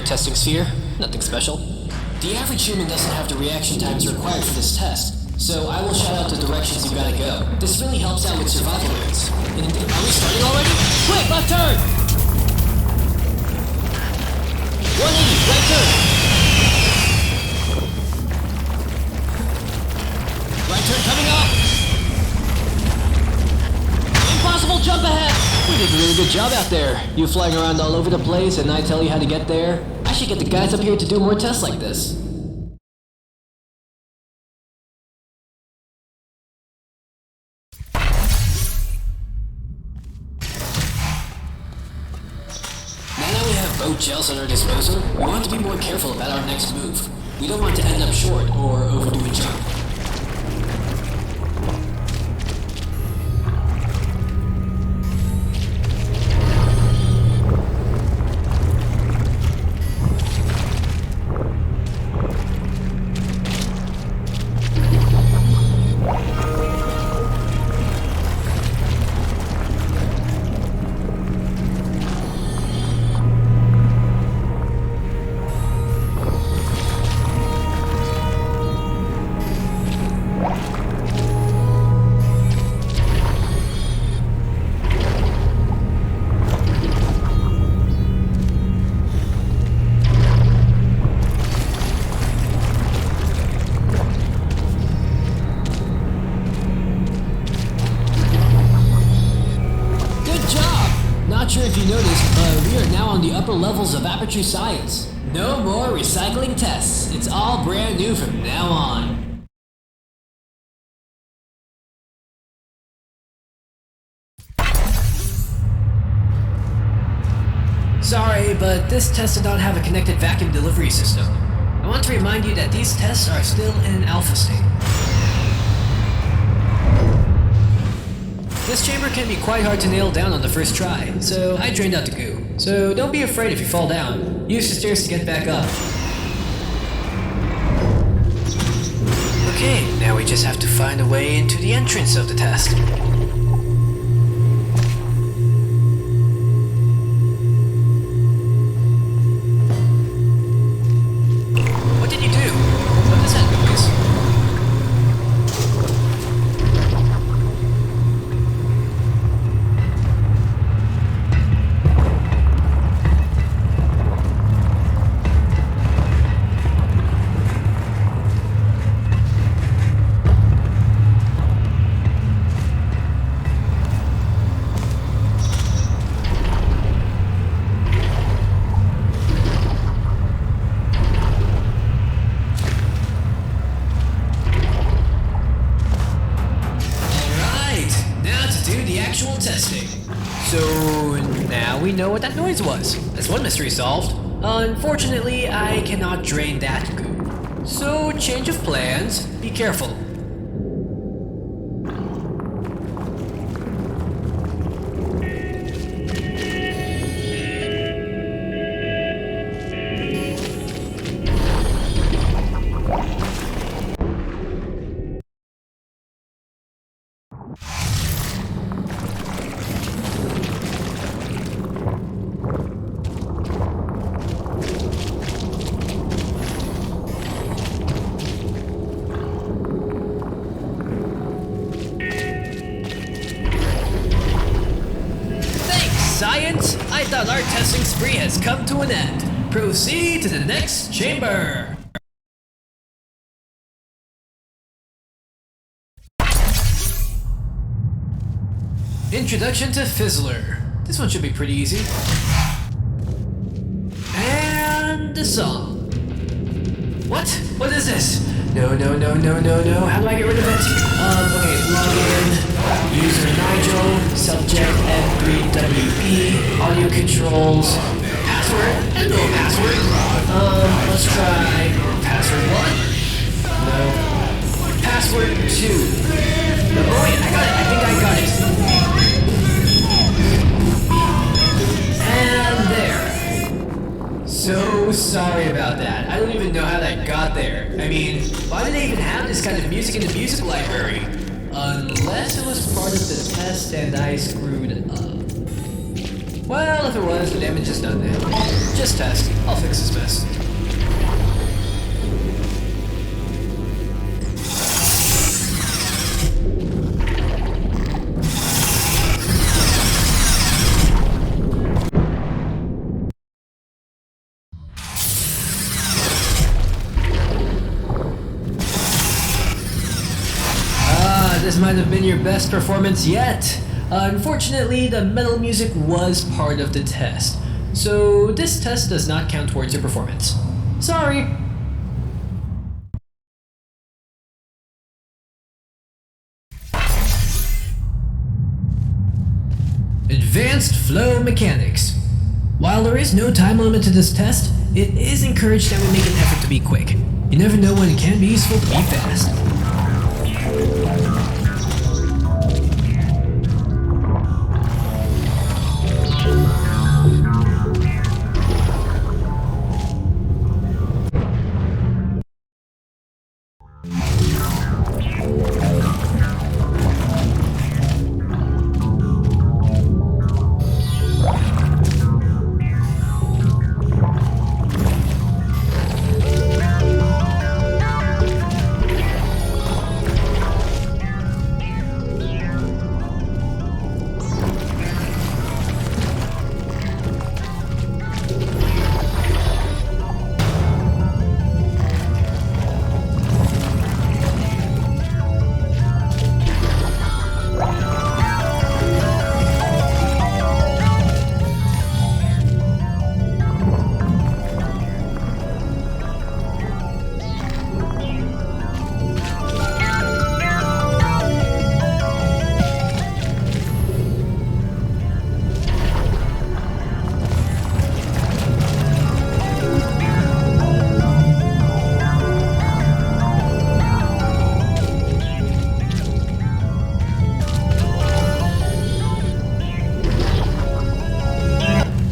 regular testing sphere. Nothing special. The average human doesn't have the reaction times required for this test, so I will shout out the directions you gotta go. This really helps out with survival rates. Are we starting already? Quick, left turn! 180, right turn! Right turn coming up! Impossible jump ahead! We did a really good job out there. You flying around all over the place and I tell you how to get there. I should get the guys up here to do more tests like this. Now that we have both gels at our disposal, we want to be more careful about our next move. We don't want to end up short or overdo a jump. Not sure if you noticed, but we are now on the upper levels of Aperture science. No more recycling tests. It's all brand new from now on. Sorry, but this test did not have a connected vacuum delivery system. I want to remind you that these tests are still in alpha state. This chamber can be quite hard to nail down on the first try, so I drained out the goo. So don't be afraid if you fall down. Use the stairs to get back up. Okay, now we just have to find a way into the entrance of the test. What did you do? What is that noise? Testing. So now we know what that noise was. That's one mystery solved. Unfortunately, I cannot drain that goo. So change of plans. Be careful. Science, I thought our testing spree has come to an end. Proceed to the next chamber. Introduction to Fizzler. This one should be pretty easy. And the song. What? What is this? No. How do I get rid of it? Okay, login. User Nigel, subject N3WE, audio controls, password, and no password. Let's try password 1. No. Password 2. Oh wait, I got it. I think I got it. And there. So sorry about that. I don't even know how that got there. I mean, why do they even have this kind of music in the music library? Unless it was part of the test and I screwed up. Well, if it was, the damage is done now. Just test. I'll fix this mess. This might have been your best performance yet. Unfortunately, the metal music was part of the test, so this test does not count towards your performance. Sorry. Advanced Flow Mechanics. While there is no time limit to this test, it is encouraged that we make an effort to be quick. You never know when it can be useful to be fast.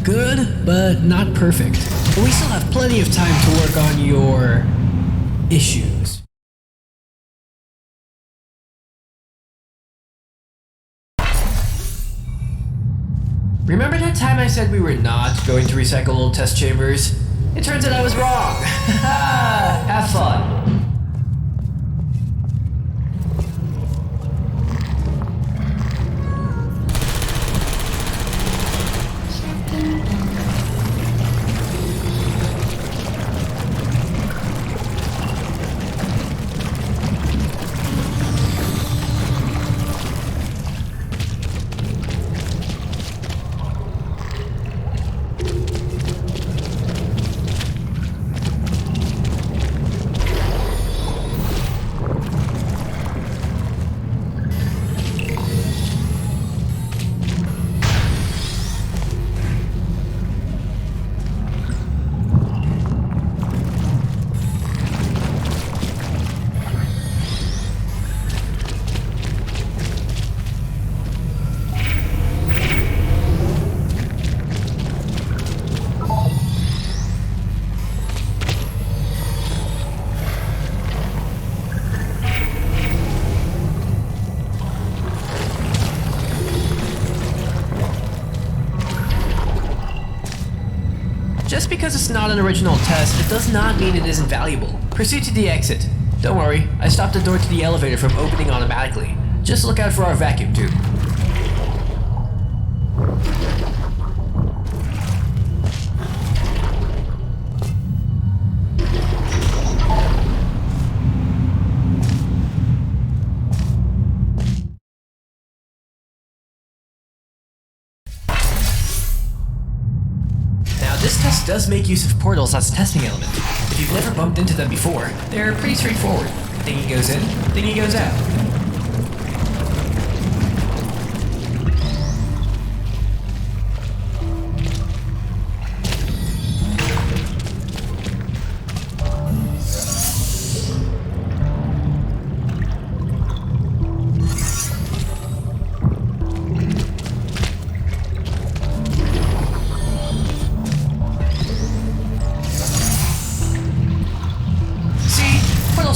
Good, but not perfect. But we still have plenty of time to work on your issues. Remember that time I said we were not going to recycle old test chambers? It turns out I was wrong. Have fun. Just because it's not an original test, it does not mean it isn't valuable. Proceed to the exit. Don't worry, I stopped the door to the elevator from opening automatically. Just look out for our vacuum tube. This test does make use of portals as a testing element. If you've never bumped into them before, they're pretty straightforward. Thingy goes in, thingy goes out.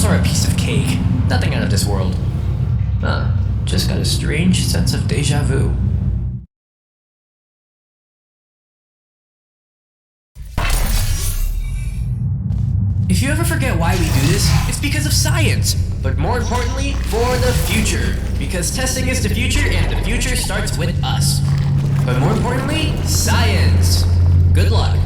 Are a piece of cake. Nothing out of this world. Just got a strange sense of deja vu. you ever forget why we do this, it's because of science. But more importantly, for the future. Because testing is the future, and the future starts with us. But more importantly, science. Good luck.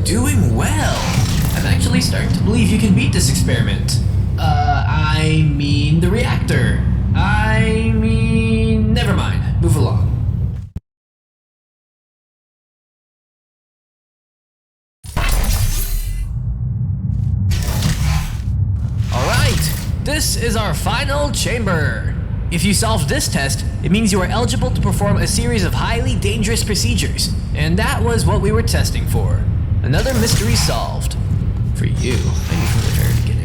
Doing well. I'm actually starting to believe you can beat this experiment. I mean the reactor. Never mind. Move along. Alright, this is our final chamber. If you solve this test, it means you are eligible to perform a series of highly dangerous procedures. And that was what we were testing for. Another mystery solved. For you, maybe from the very beginning.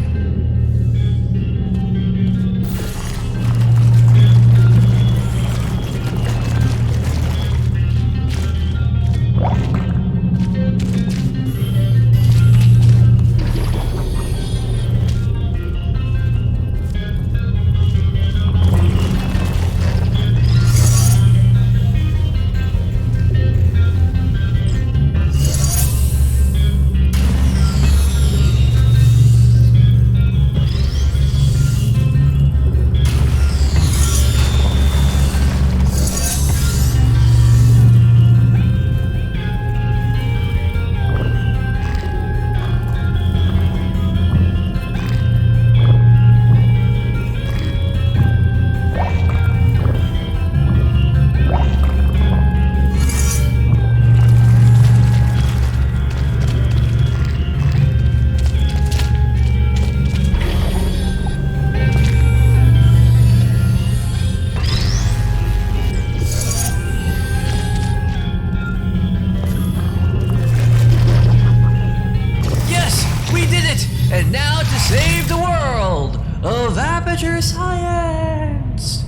And now to save the world of Aperture Science!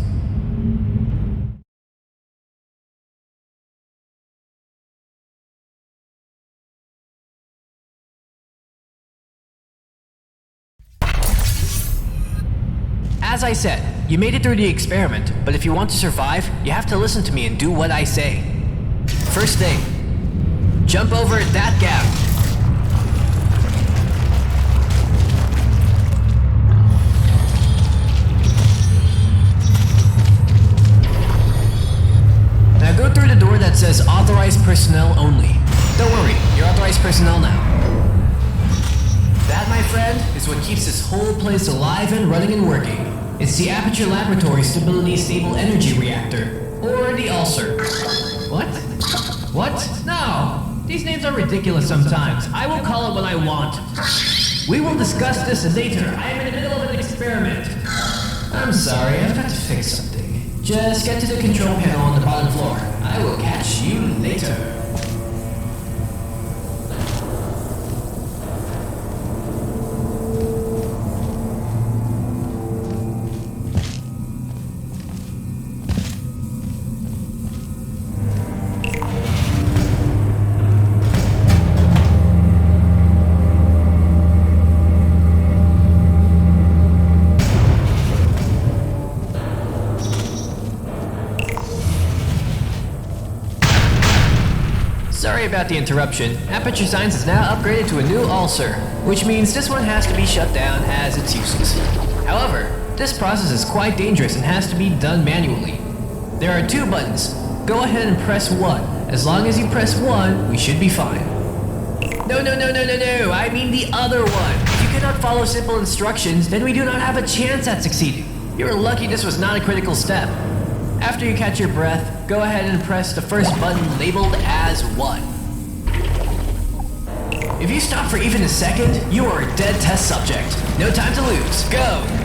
As I said, you made it through the experiment, but if you want to survive, you have to listen to me and do what I say. First thing, jump over that gap. says authorized personnel only. Don't worry, you're authorized personnel now. That, my friend, is what keeps this whole place alive and running and working. It's the Aperture Laboratory Stability Stable Energy Reactor, or the ULSR. What? What? No! These names are ridiculous sometimes. I will call it what I want. We will discuss this later. I am in the middle of an experiment. I'm sorry, I've got to fix something. Just get to the control panel on the bottom floor. I will catch you later. Sorry about the interruption. Aperture Science is now upgraded to a new ULSR, which means this one has to be shut down as it's useless. However, this process is quite dangerous and has to be done manually. There are 2 buttons. Go ahead and press 1. As long as you press 1, we should be fine. No, I mean the other one. If you cannot follow simple instructions, then we do not have a chance at succeeding. You're lucky this was not a critical step. After you catch your breath, go ahead and press the first button labeled as 1. If you stop for even a second, you are a dead test subject. No time to lose. Go!